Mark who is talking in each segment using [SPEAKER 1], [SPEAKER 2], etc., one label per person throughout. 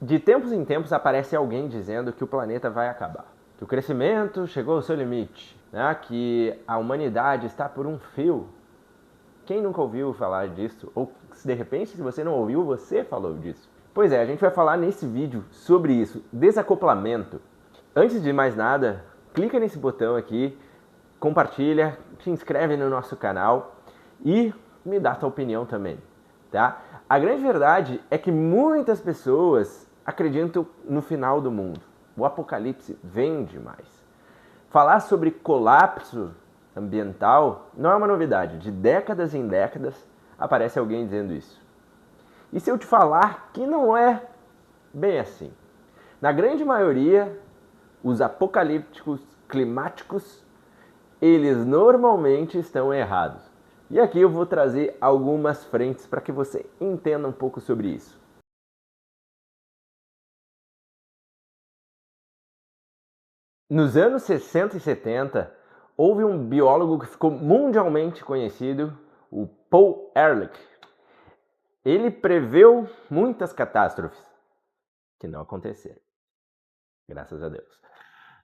[SPEAKER 1] De tempos em tempos aparece alguém dizendo que o planeta vai acabar, que o crescimento chegou ao seu limite, né? Que a humanidade está por um fio. Quem nunca ouviu falar disso? Ou se de repente, se você não ouviu, você falou disso. Pois é, a gente vai falar nesse vídeo sobre isso, desacoplamento. Antes de mais nada, clica nesse botão aqui, compartilha, se inscreve no nosso canal e me dá sua opinião também, tá? A grande verdade é que muitas pessoas acreditam no final do mundo. O apocalipse vem demais. Falar sobre colapso ambiental não é uma novidade. De décadas em décadas aparece alguém dizendo isso. E se eu te falar que não é bem assim? Na grande maioria, os apocalípticos climáticos, eles normalmente estão errados. E aqui eu vou trazer algumas frentes para que você entenda um pouco sobre isso. Nos anos 60 e 70, houve um biólogo que ficou mundialmente conhecido, o Paul Ehrlich. Ele preveu muitas catástrofes que não aconteceram, graças a Deus.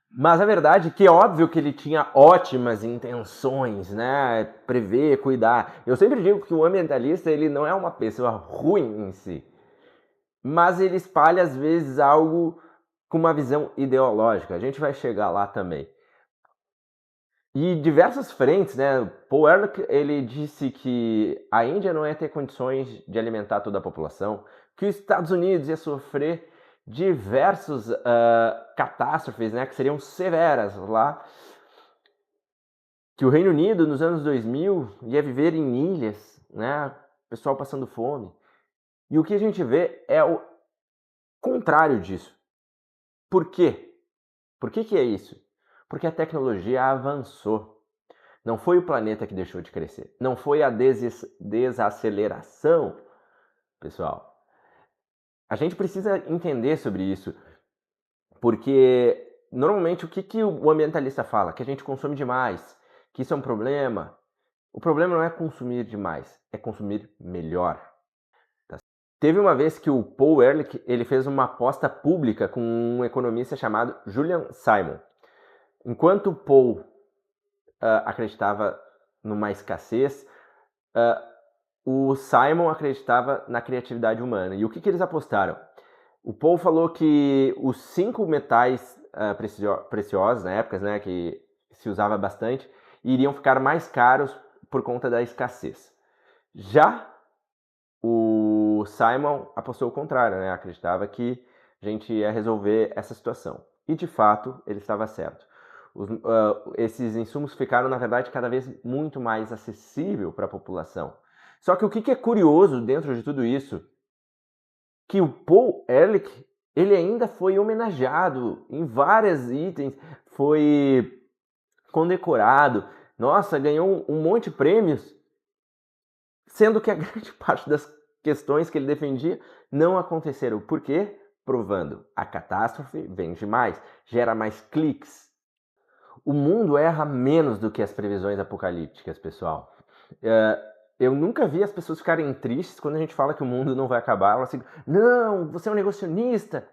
[SPEAKER 1] Mas a verdade é que é óbvio que ele tinha ótimas intenções, né? Prever, cuidar. Eu sempre digo que o ambientalista ele não é uma pessoa ruim em si, mas ele espalha às vezes algo com uma visão ideológica. A gente vai chegar lá também. E diversas frentes, né? Paul Ehrlich, ele disse que a Índia não ia ter condições de alimentar toda a população, que os Estados Unidos ia sofrer diversas catástrofes, né, que seriam severas lá, que o Reino Unido nos anos 2000 ia viver em ilhas, né, pessoal passando fome. E o que a gente vê é o contrário disso. Por quê? Por que é isso? Porque a tecnologia avançou. Não foi o planeta que deixou de crescer. Não foi a desaceleração, pessoal. A gente precisa entender sobre isso, porque normalmente o que o ambientalista fala? Que a gente consome demais, que isso é um problema. O problema não é consumir demais, é consumir melhor. Tá? Teve uma vez que o Paul Ehrlich ele fez uma aposta pública com um economista chamado Julian Simon. Enquanto o Paul acreditava numa escassez, o Simon acreditava na criatividade humana. E o que eles apostaram? O Paul falou que os 5 metais preciosos na época, né, que se usava bastante, iriam ficar mais caros por conta da escassez. Já o Simon apostou o contrário, né, acreditava que a gente ia resolver essa situação. E de fato, ele estava certo. Esses insumos ficaram, na verdade, cada vez muito mais acessível para a população. Só que o que é curioso dentro de tudo isso, que o Paul Ehrlich, ele ainda foi homenageado em vários itens, foi condecorado, nossa, ganhou um monte de prêmios, sendo que a grande parte das questões que ele defendia não aconteceram. Por quê? Provando, a catástrofe vende mais, gera mais cliques. O mundo erra menos do que as previsões apocalípticas, pessoal. Eu nunca vi as pessoas ficarem tristes quando a gente fala que o mundo não vai acabar. Elas assim, não, você é um negacionista.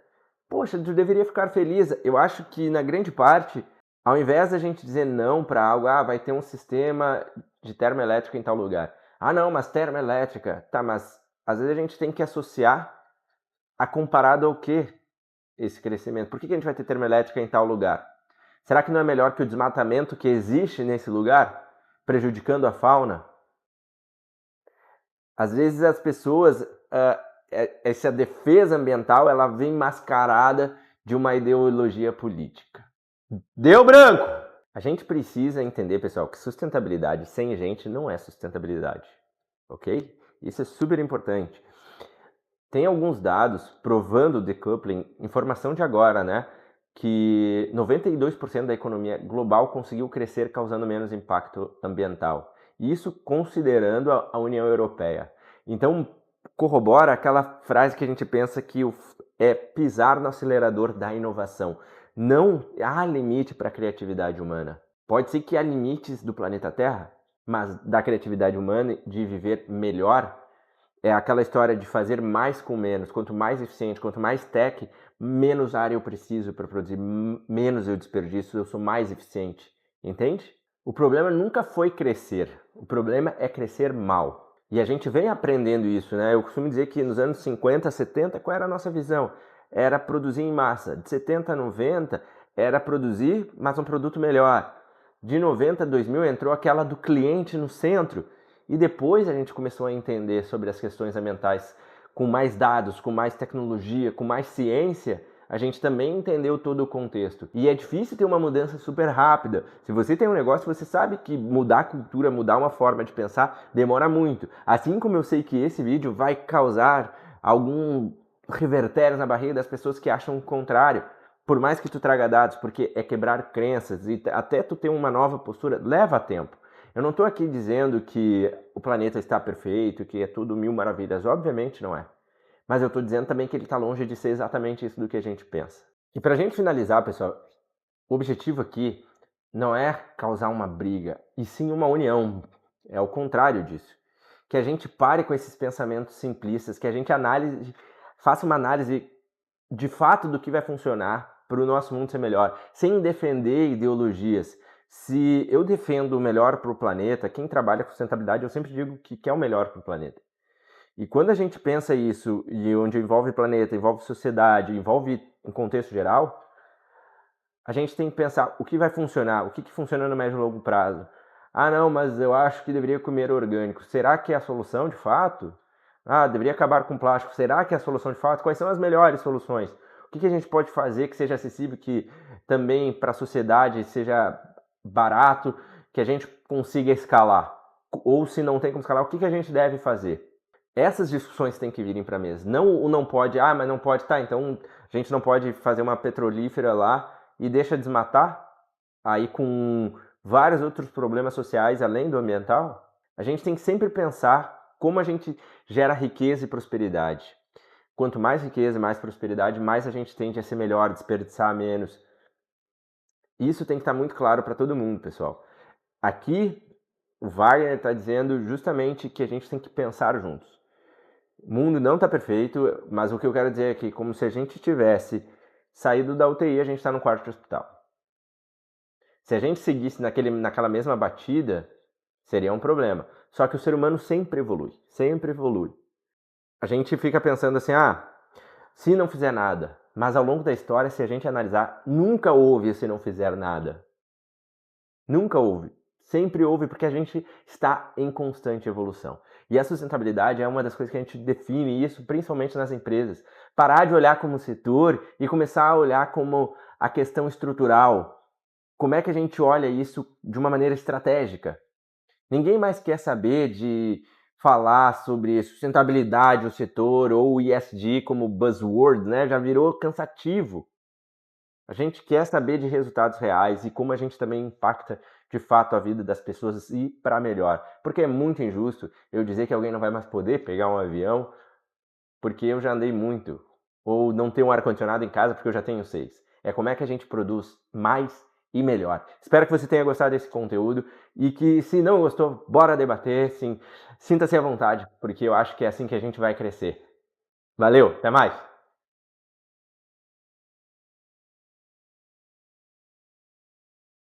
[SPEAKER 1] Poxa, tu deveria ficar feliz. Eu acho que, na grande parte, ao invés da gente dizer não para algo, vai ter um sistema de termoelétrica em tal lugar. Ah, não, mas termoelétrica. Tá, mas às vezes a gente tem que associar a comparado ao quê? Esse crescimento. Por que a gente vai ter termoelétrica em tal lugar? Será que não é melhor que o desmatamento que existe nesse lugar, prejudicando a fauna? Às vezes as pessoas, essa defesa ambiental, ela vem mascarada de uma ideologia política. Deu branco! A gente precisa entender, pessoal, que sustentabilidade sem gente não é sustentabilidade, ok? Isso é super importante. Tem alguns dados provando o decoupling, informação de agora, né? Que 92% da economia global conseguiu crescer causando menos impacto ambiental. Isso considerando a União Europeia. Então, corrobora aquela frase que a gente pensa que é pisar no acelerador da inovação. Não há limite para a criatividade humana. Pode ser que há limites do planeta Terra, mas da criatividade humana de viver melhor, É aquela história de fazer mais com menos. Quanto mais eficiente, quanto mais tech, menos área eu preciso para produzir, menos eu desperdiço, eu sou mais eficiente. Entende? O problema nunca foi crescer. O problema é crescer mal. E a gente vem aprendendo isso, né? Eu costumo dizer que nos anos 50, 70, qual era a nossa visão? Era produzir em massa. De 70 a 90, era produzir, mas um produto melhor. De 90 a 2000 entrou aquela do cliente no centro. E depois a gente começou a entender sobre as questões ambientais com mais dados, com mais tecnologia, com mais ciência. A gente também entendeu todo o contexto. E é difícil ter uma mudança super rápida. Se você tem um negócio, você sabe que mudar a cultura, mudar uma forma de pensar, demora muito. Assim como eu sei que esse vídeo vai causar algum revertério na barriga das pessoas que acham o contrário. Por mais que tu traga dados, porque é quebrar crenças e até tu ter uma nova postura, leva tempo. Eu não estou aqui dizendo que o planeta está perfeito, que é tudo mil maravilhas. Obviamente não é. Mas eu estou dizendo também que ele está longe de ser exatamente isso do que a gente pensa. E para a gente finalizar, pessoal, o objetivo aqui não é causar uma briga, e sim uma união. É o contrário disso. Que a gente pare com esses pensamentos simplistas, que a gente faça uma análise de fato do que vai funcionar para o nosso mundo ser melhor, sem defender ideologias. Se eu defendo o melhor para o planeta, quem trabalha com sustentabilidade, eu sempre digo que quer o melhor para o planeta. E quando a gente pensa isso, e onde envolve planeta, envolve sociedade, envolve um contexto geral, a gente tem que pensar o que vai funcionar, o que funciona no médio e longo prazo. Ah, não, mas eu acho que deveria comer orgânico. Será que é a solução de fato? Ah, deveria acabar com plástico. Será que é a solução de fato? Quais são as melhores soluções? O que a gente pode fazer que seja acessível, que também para a sociedade seja barato, que a gente consiga escalar? Ou se não tem como escalar, o que a gente deve fazer? Essas discussões têm que virem para a mesa. Não o não pode, ah, mas não pode, tá, então a gente não pode fazer uma petrolífera lá e deixa desmatar, aí com vários outros problemas sociais além do ambiental. A gente tem que sempre pensar como a gente gera riqueza e prosperidade. Quanto mais riqueza e mais prosperidade, mais a gente tende a ser melhor, desperdiçar menos. Isso tem que estar muito claro para todo mundo, pessoal. Aqui, o Wagner está dizendo justamente que a gente tem que pensar juntos. O mundo não está perfeito, mas o que eu quero dizer é que, como se a gente tivesse saído da UTI, a gente está no quarto de hospital. Se a gente seguisse naquela mesma batida, seria um problema. Só que o ser humano sempre evolui, sempre evolui. A gente fica pensando assim, se não fizer nada. Mas ao longo da história, se a gente analisar, nunca houve se não fizer nada. Nunca houve. Sempre houve porque a gente está em constante evolução. E a sustentabilidade é uma das coisas que a gente define isso, principalmente nas empresas. Parar de olhar como setor e começar a olhar como a questão estrutural. Como é que a gente olha isso de uma maneira estratégica? Ninguém mais quer saber de falar sobre sustentabilidade no setor ou ESG como buzzword, né? Já virou cansativo. A gente quer saber de resultados reais e como a gente também impacta de fato a vida das pessoas e para melhor. Porque é muito injusto eu dizer que alguém não vai mais poder pegar um avião porque eu já andei muito. Ou não ter um ar-condicionado em casa porque eu já tenho 6. É como é que a gente produz mais e melhor. Espero que você tenha gostado desse conteúdo e que, se não gostou, bora debater, sim. Sinta-se à vontade, porque eu acho que é assim que a gente vai crescer. Valeu, até mais!